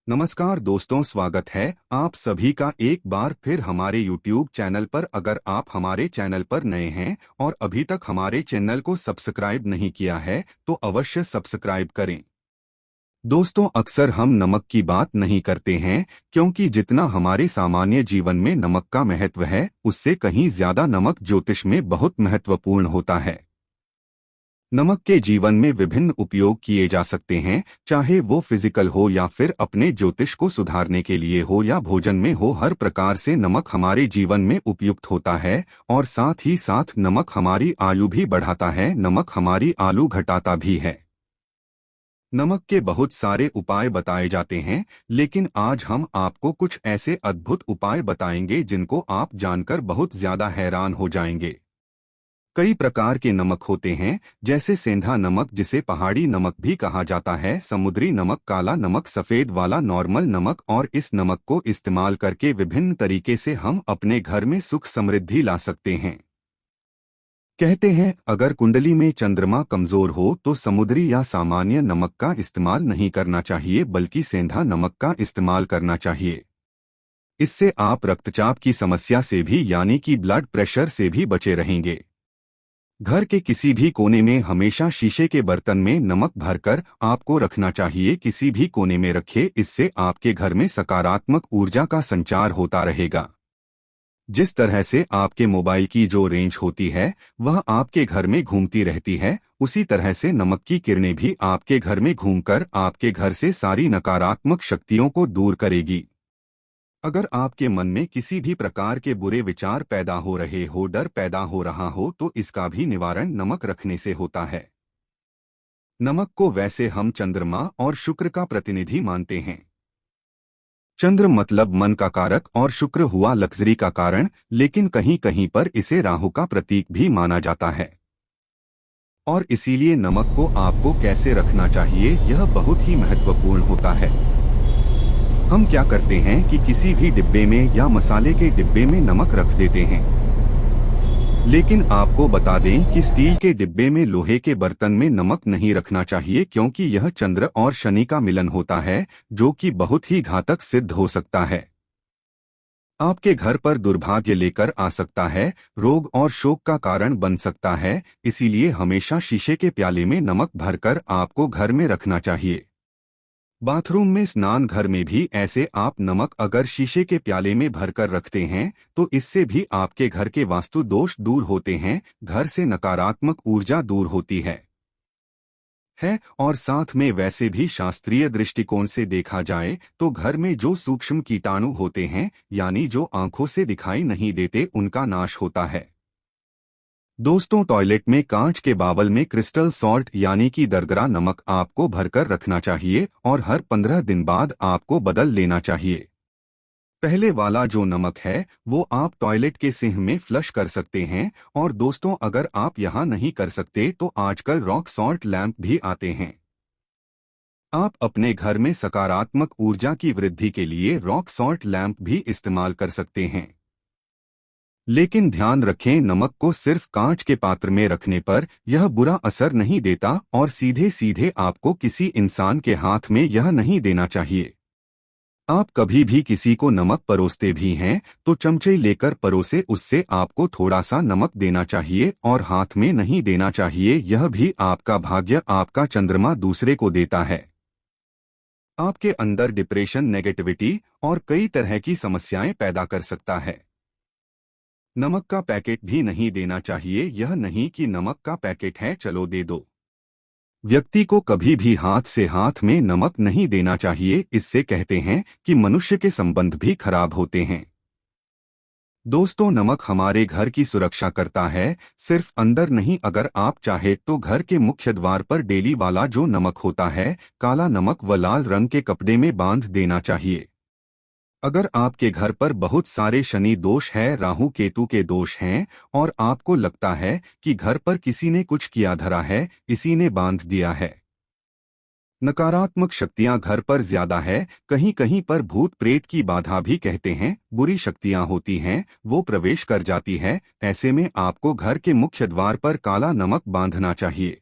नमस्कार दोस्तों, स्वागत है आप सभी का एक बार फिर हमारे YouTube चैनल पर। अगर आप हमारे चैनल पर नए हैं और अभी तक हमारे चैनल को सब्सक्राइब नहीं किया है तो अवश्य सब्सक्राइब करें। दोस्तों, अक्सर हम नमक की बात नहीं करते हैं क्योंकि जितना हमारे सामान्य जीवन में नमक का महत्व है उससे कहीं ज्यादा नमक ज्योतिष में बहुत महत्वपूर्ण होता है। नमक के जीवन में विभिन्न उपयोग किए जा सकते हैं, चाहे वो फिजिकल हो या फिर अपने ज्योतिष को सुधारने के लिए हो या भोजन में हो। हर प्रकार से नमक हमारे जीवन में उपयुक्त होता है और साथ ही साथ नमक हमारी आयु भी बढ़ाता है, नमक हमारी आयु घटाता भी है। नमक के बहुत सारे उपाय बताए जाते हैं, लेकिन आज हम आपको कुछ ऐसे अद्भुत उपाय बताएंगे जिनको आप जानकर बहुत ज्यादा हैरान हो जाएंगे। कई प्रकार के नमक होते हैं, जैसे सेंधा नमक जिसे पहाड़ी नमक भी कहा जाता है, समुद्री नमक, काला नमक, सफेद वाला नॉर्मल नमक। और इस नमक को इस्तेमाल करके विभिन्न तरीके से हम अपने घर में सुख समृद्धि ला सकते हैं। कहते हैं अगर कुंडली में चंद्रमा कमजोर हो तो समुद्री या सामान्य नमक का इस्तेमाल नहीं करना चाहिए, बल्कि सेंधा नमक का इस्तेमाल करना चाहिए। इससे आप रक्तचाप की समस्या से भी यानी कि ब्लड प्रेशर से भी बचे रहेंगे। घर के किसी भी कोने में हमेशा शीशे के बर्तन में नमक भरकर आपको रखना चाहिए, किसी भी कोने में रखें। इससे आपके घर में सकारात्मक ऊर्जा का संचार होता रहेगा। जिस तरह से आपके मोबाइल की जो रेंज होती है वह आपके घर में घूमती रहती है, उसी तरह से नमक की किरणें भी आपके घर में घूमकर आपके घर से सारी नकारात्मक शक्तियों को दूर करेगी। अगर आपके मन में किसी भी प्रकार के बुरे विचार पैदा हो रहे हो, डर पैदा हो रहा हो, तो इसका भी निवारण नमक रखने से होता है। नमक को वैसे हम चंद्रमा और शुक्र का प्रतिनिधि मानते हैं। चंद्र मतलब मन का कारक और शुक्र हुआ लग्जरी का कारण, लेकिन कहीं कहीं पर इसे राहु का प्रतीक भी माना जाता है। और इसीलिए नमक को आपको कैसे रखना चाहिए यह बहुत ही महत्वपूर्ण होता है। हम क्या करते हैं कि किसी भी डिब्बे में या मसाले के डिब्बे में नमक रख देते हैं, लेकिन आपको बता दें कि स्टील के डिब्बे में, लोहे के बर्तन में नमक नहीं रखना चाहिए, क्योंकि यह चंद्र और शनि का मिलन होता है जो कि बहुत ही घातक सिद्ध हो सकता है। आपके घर पर दुर्भाग्य लेकर आ सकता है, रोग और शोक का कारण बन सकता है। इसीलिए हमेशा शीशे के प्याले में नमक भरकर आपको घर में रखना चाहिए। बाथरूम में, स्नान घर में भी ऐसे आप नमक अगर शीशे के प्याले में भरकर रखते हैं तो इससे भी आपके घर के वास्तु दोष दूर होते हैं, घर से नकारात्मक ऊर्जा दूर होती है। और साथ में वैसे भी शास्त्रीय दृष्टिकोण से देखा जाए तो घर में जो सूक्ष्म कीटाणु होते हैं यानी जो आंखों से दिखाई नहीं देते, उनका नाश होता है। दोस्तों, टॉयलेट में कांच के बावल में क्रिस्टल सॉल्ट यानी कि दरदरा नमक आपको भरकर रखना चाहिए और हर 15 दिन बाद आपको बदल लेना चाहिए। पहले वाला जो नमक है वो आप टॉयलेट के सिंक में फ्लश कर सकते हैं। और दोस्तों, अगर आप यहां नहीं कर सकते तो आजकल रॉक सॉल्ट लैंप भी आते हैं। आप अपने घर में सकारात्मक ऊर्जा की वृद्धि के लिए रॉक सॉल्ट लैंप भी इस्तेमाल कर सकते हैं। लेकिन ध्यान रखें, नमक को सिर्फ कांच के पात्र में रखने पर यह बुरा असर नहीं देता और सीधे सीधे आपको किसी इंसान के हाथ में यह नहीं देना चाहिए। आप कभी भी किसी को नमक परोसते भी हैं तो चमचे लेकर परोसे, उससे आपको थोड़ा सा नमक देना चाहिए और हाथ में नहीं देना चाहिए। यह भी आपका भाग्य, आपका चंद्रमा दूसरे को देता है। आपके अंदर डिप्रेशन, नेगेटिविटी और कई तरह की समस्याएं पैदा कर सकता है। नमक का पैकेट भी नहीं देना चाहिए। यह नहीं कि नमक का पैकेट है, चलो दे दो। व्यक्ति को कभी भी हाथ से हाथ में नमक नहीं देना चाहिए, इससे कहते हैं कि मनुष्य के संबंध भी खराब होते हैं। दोस्तों, नमक हमारे घर की सुरक्षा करता है, सिर्फ अंदर नहीं। अगर आप चाहे तो घर के मुख्य द्वार पर डेली वाला जो नमक होता है, काला नमक, व लाल रंग के कपड़े में बांध देना चाहिए। अगर आपके घर पर बहुत सारे शनि दोष है, राहु केतु के दोष हैं और आपको लगता है कि घर पर किसी ने कुछ किया धरा है, इसी ने बांध दिया है, नकारात्मक शक्तियां घर पर ज्यादा है, कहीं कहीं पर भूत प्रेत की बाधा भी कहते हैं, बुरी शक्तियां होती हैं, वो प्रवेश कर जाती है, ऐसे में आपको घर के मुख्य द्वार पर काला नमक बांधना चाहिए।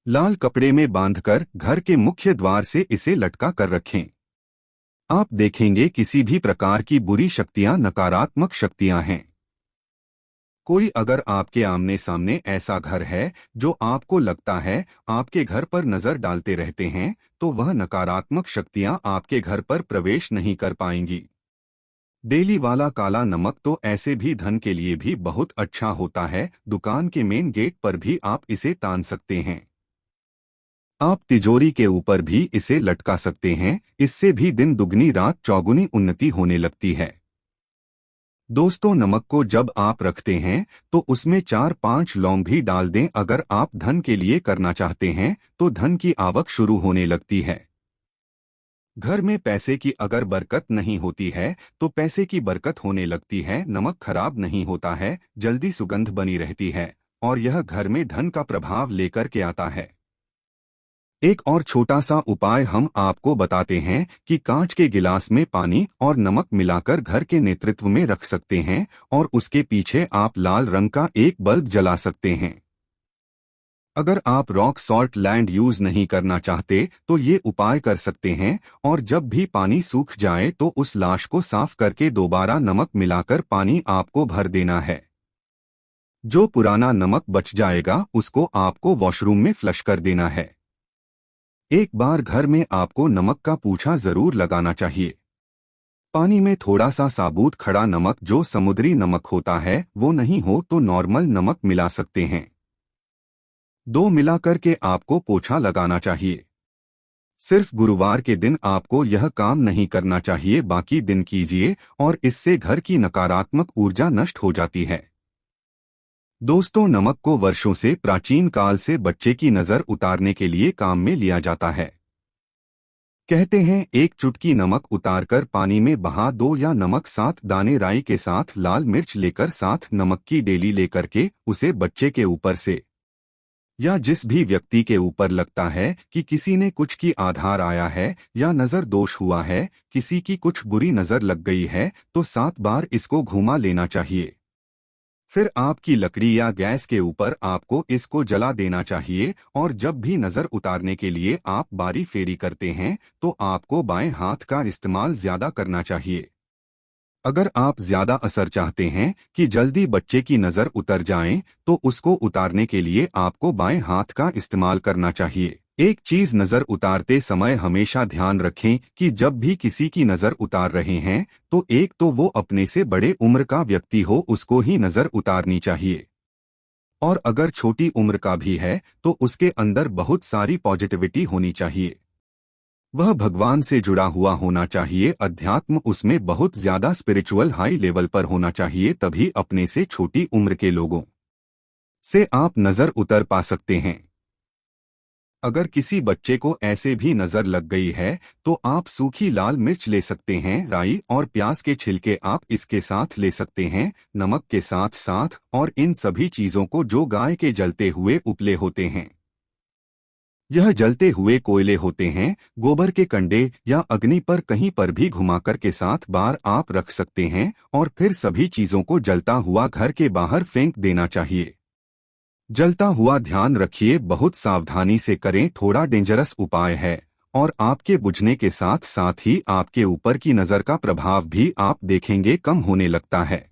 लाल कपड़े में बांधकर घर के मुख्य द्वार से इसे लटका कर रखें। आप देखेंगे किसी भी प्रकार की बुरी शक्तियां नकारात्मक शक्तियां हैं। कोई अगर आपके आमने सामने ऐसा घर है जो आपको लगता है आपके घर पर नजर डालते रहते हैं, तो वह नकारात्मक शक्तियां आपके घर पर प्रवेश नहीं कर पाएंगी। डेली वाला काला नमक तो ऐसे भी धन के लिए भी बहुत अच्छा होता है। दुकान के मेन गेट पर भी आप इसे तान सकते हैं। आप तिजोरी के ऊपर भी इसे लटका सकते हैं। इससे भी दिन दुगनी रात चौगुनी उन्नति होने लगती है। दोस्तों, नमक को जब आप रखते हैं तो उसमें 4-5 लौंग भी डाल दें। अगर आप धन के लिए करना चाहते हैं तो धन की आवक शुरू होने लगती है। घर में पैसे की अगर बरकत नहीं होती है तो पैसे की बरकत होने लगती है। नमक खराब नहीं होता है, जल्दी सुगंध बनी रहती है और यह घर में धन का प्रभाव लेकर के आता है। एक और छोटा सा उपाय हम आपको बताते हैं कि कांच के गिलास में पानी और नमक मिलाकर घर के नेतृत्व में रख सकते हैं और उसके पीछे आप लाल रंग का एक बल्ब जला सकते हैं। अगर आप रॉक सॉल्ट लैंड यूज नहीं करना चाहते तो ये उपाय कर सकते हैं और जब भी पानी सूख जाए तो उस लाश को साफ करके दोबारा नमक मिलाकर पानी आपको भर देना है। जो पुराना नमक बच जाएगा उसको आपको वॉशरूम में फ्लश कर देना है। एक बार घर में आपको नमक का पूछा जरूर लगाना चाहिए। पानी में थोड़ा सा साबुत खड़ा नमक जो समुद्री नमक होता है वो नहीं हो तो नॉर्मल नमक मिला सकते हैं। दो मिलाकर के आपको पोछा लगाना चाहिए। सिर्फ गुरुवार के दिन आपको यह काम नहीं करना चाहिए, बाकी दिन कीजिए और इससे घर की नकारात्मक ऊर्जा नष्ट हो जाती है। दोस्तों, नमक को वर्षों से प्राचीन काल से बच्चे की नजर उतारने के लिए काम में लिया जाता है। कहते हैं एक चुटकी नमक उतारकर पानी में बहा दो या नमक 7 दाने राई के साथ लाल मिर्च लेकर 7 नमक की डेली लेकर के उसे बच्चे के ऊपर से या जिस भी व्यक्ति के ऊपर लगता है कि किसी ने कुछ की आधार आया है या नजर दोष हुआ है, किसी की कुछ बुरी नजर लग गई है, तो 7 बार इसको घुमा लेना चाहिए। फिर आपकी लकड़ी या गैस के ऊपर आपको इसको जला देना चाहिए और जब भी नजर उतारने के लिए आप बारी फेरी करते हैं तो आपको बाएं हाथ का इस्तेमाल ज्यादा करना चाहिए। अगर आप ज्यादा असर चाहते हैं कि जल्दी बच्चे की नजर उतर जाए तो उसको उतारने के लिए आपको बाएं हाथ का इस्तेमाल करना चाहिए। एक चीज नजर उतारते समय हमेशा ध्यान रखें कि जब भी किसी की नजर उतार रहे हैं तो एक तो वो अपने से बड़े उम्र का व्यक्ति हो, उसको ही नजर उतारनी चाहिए। और अगर छोटी उम्र का भी है तो उसके अंदर बहुत सारी पॉजिटिविटी होनी चाहिए। वह भगवान से जुड़ा हुआ होना चाहिए, अध्यात्म उसमें बहुत ज्यादा स्पिरिचुअल हाई लेवल पर होना चाहिए, तभी अपने से छोटी उम्र के लोगों से आप नजर उतर पा सकते हैं। अगर किसी बच्चे को ऐसे भी नजर लग गई है तो आप सूखी लाल मिर्च ले सकते हैं, राई और प्याज के छिलके आप इसके साथ ले सकते हैं, नमक के साथ साथ, और इन सभी चीजों को जो गाय के जलते हुए उपले होते हैं, यह जलते हुए कोयले होते हैं, गोबर के कंडे या अग्नि पर कहीं पर भी घुमाकर के 7 बार आप रख सकते हैं और फिर सभी चीजों को जलता हुआ घर के बाहर फेंक देना चाहिए। जलता हुआ ध्यान रखिए, बहुत सावधानी से करें, थोड़ा डेंजरस उपाय है और आपके बुझने के साथ साथ ही आपके ऊपर की नजर का प्रभाव भी आप देखेंगे कम होने लगता है।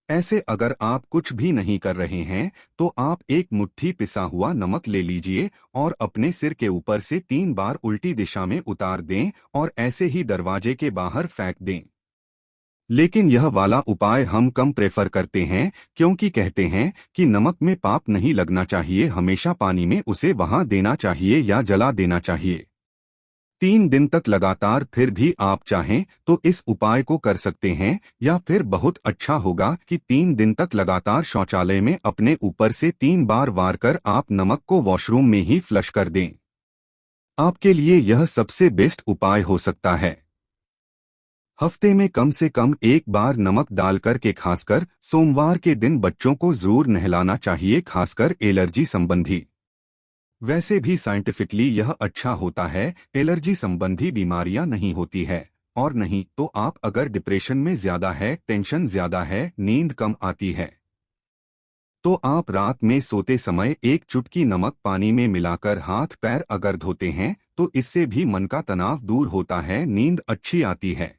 ऐसे अगर आप कुछ भी नहीं कर रहे हैं तो आप एक मुट्ठी पिसा हुआ नमक ले लीजिए और अपने सिर के ऊपर से 3 बार उल्टी दिशा में उतार दें और ऐसे ही दरवाजे के बाहर फेंक दें। लेकिन यह वाला उपाय हम कम प्रेफर करते हैं क्योंकि कहते हैं कि नमक में पाप नहीं लगना चाहिए, हमेशा पानी में उसे वहां देना चाहिए या जला देना चाहिए। 3 दिन तक लगातार फिर भी आप चाहें तो इस उपाय को कर सकते हैं, या फिर बहुत अच्छा होगा कि 3 दिन तक लगातार शौचालय में अपने ऊपर से 3 बार वार कर आप नमक को वॉशरूम में ही फ्लश कर दें। आपके लिए यह सबसे बेस्ट उपाय हो सकता है। हफ्ते में कम से कम एक बार नमक डालकर के खासकर सोमवार के दिन बच्चों को जरूर नहलाना चाहिए, खासकर एलर्जी संबंधी। वैसे भी साइंटिफिकली यह अच्छा होता है, एलर्जी संबंधी बीमारियां नहीं होती है। और नहीं तो आप अगर डिप्रेशन में ज्यादा है, टेंशन ज्यादा है, नींद कम आती है, तो आप रात में सोते समय एक चुटकी नमक पानी में मिलाकर हाथ पैर अगर धोते हैं तो इससे भी मन का तनाव दूर होता है, नींद अच्छी आती है।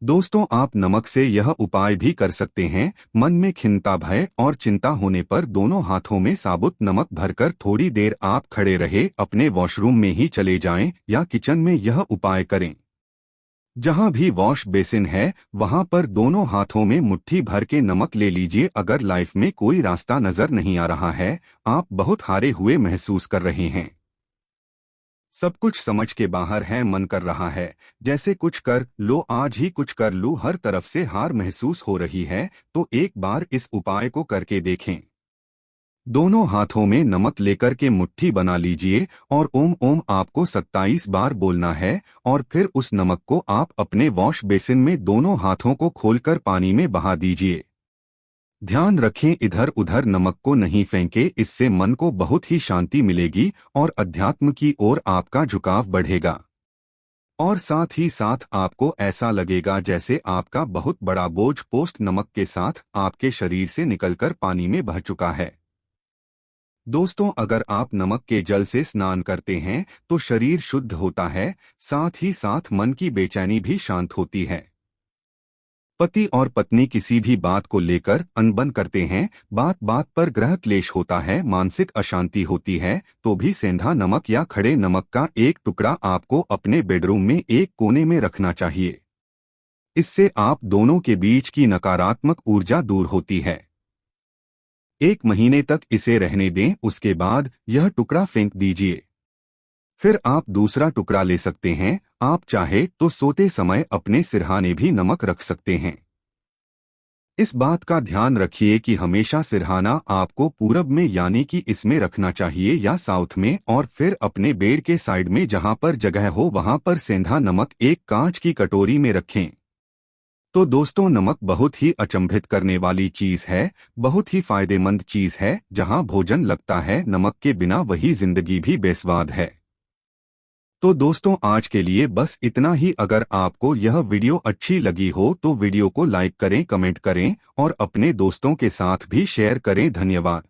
दोस्तों, आप नमक से यह उपाय भी कर सकते हैं। मन में खिन्नता, भय और चिंता होने पर दोनों हाथों में साबुत नमक भरकर थोड़ी देर आप खड़े रहे, अपने वॉशरूम में ही चले जाएं या किचन में यह उपाय करें। जहां भी वॉश बेसिन है वहां पर दोनों हाथों में मुट्ठी भर के नमक ले लीजिए। अगर लाइफ में कोई रास्ता नजर नहीं आ रहा है, आप बहुत हारे हुए महसूस कर रहे हैं, सब कुछ समझ के बाहर है, मन कर रहा है जैसे कुछ कर लो, आज ही कुछ कर लूं, हर तरफ से हार महसूस हो रही है, तो एक बार इस उपाय को करके देखें। दोनों हाथों में नमक लेकर के मुट्ठी बना लीजिए और ओम ओम आपको 27 बार बोलना है, और फिर उस नमक को आप अपने वॉश बेसिन में दोनों हाथों को खोलकर पानी में बहा दीजिए। ध्यान रखें, इधर उधर नमक को नहीं फेंके, इससे मन को बहुत ही शांति मिलेगी और अध्यात्म की ओर आपका झुकाव बढ़ेगा। और साथ ही साथ आपको ऐसा लगेगा जैसे आपका बहुत बड़ा बोझ पोस्ट नमक के साथ आपके शरीर से निकलकर पानी में बह चुका है। दोस्तों, अगर आप नमक के जल से स्नान करते हैं तो शरीर शुद्ध होता है, साथ ही साथ मन की बेचैनी भी शांत होती है। पति और पत्नी किसी भी बात को लेकर अनबन करते हैं, बात बात पर ग्रह क्लेश होता है, मानसिक अशांति होती है, तो भी सेंधा नमक या खड़े नमक का एक टुकड़ा आपको अपने बेडरूम में एक कोने में रखना चाहिए। इससे आप दोनों के बीच की नकारात्मक ऊर्जा दूर होती है। 1 महीने तक इसे रहने दें, उसके बाद यह टुकड़ा फेंक दीजिए। फिर आप दूसरा टुकड़ा ले सकते हैं। आप चाहे तो सोते समय अपने सिरहाने भी नमक रख सकते हैं। इस बात का ध्यान रखिए कि हमेशा सिरहाना आपको पूरब में यानी कि इसमें रखना चाहिए या साउथ में, और फिर अपने बेड के साइड में जहां पर जगह हो वहां पर सेंधा नमक एक कांच की कटोरी में रखें। तो दोस्तों, नमक बहुत ही अचंभित करने वाली चीज है, बहुत ही फायदेमंद चीज है। जहां भोजन लगता है नमक के बिना, वही जिंदगी भी बेस्वाद है। तो दोस्तों, आज के लिए बस इतना ही। अगर आपको यह वीडियो अच्छी लगी हो तो वीडियो को लाइक करें, कमेंट करें और अपने दोस्तों के साथ भी शेयर करें। धन्यवाद।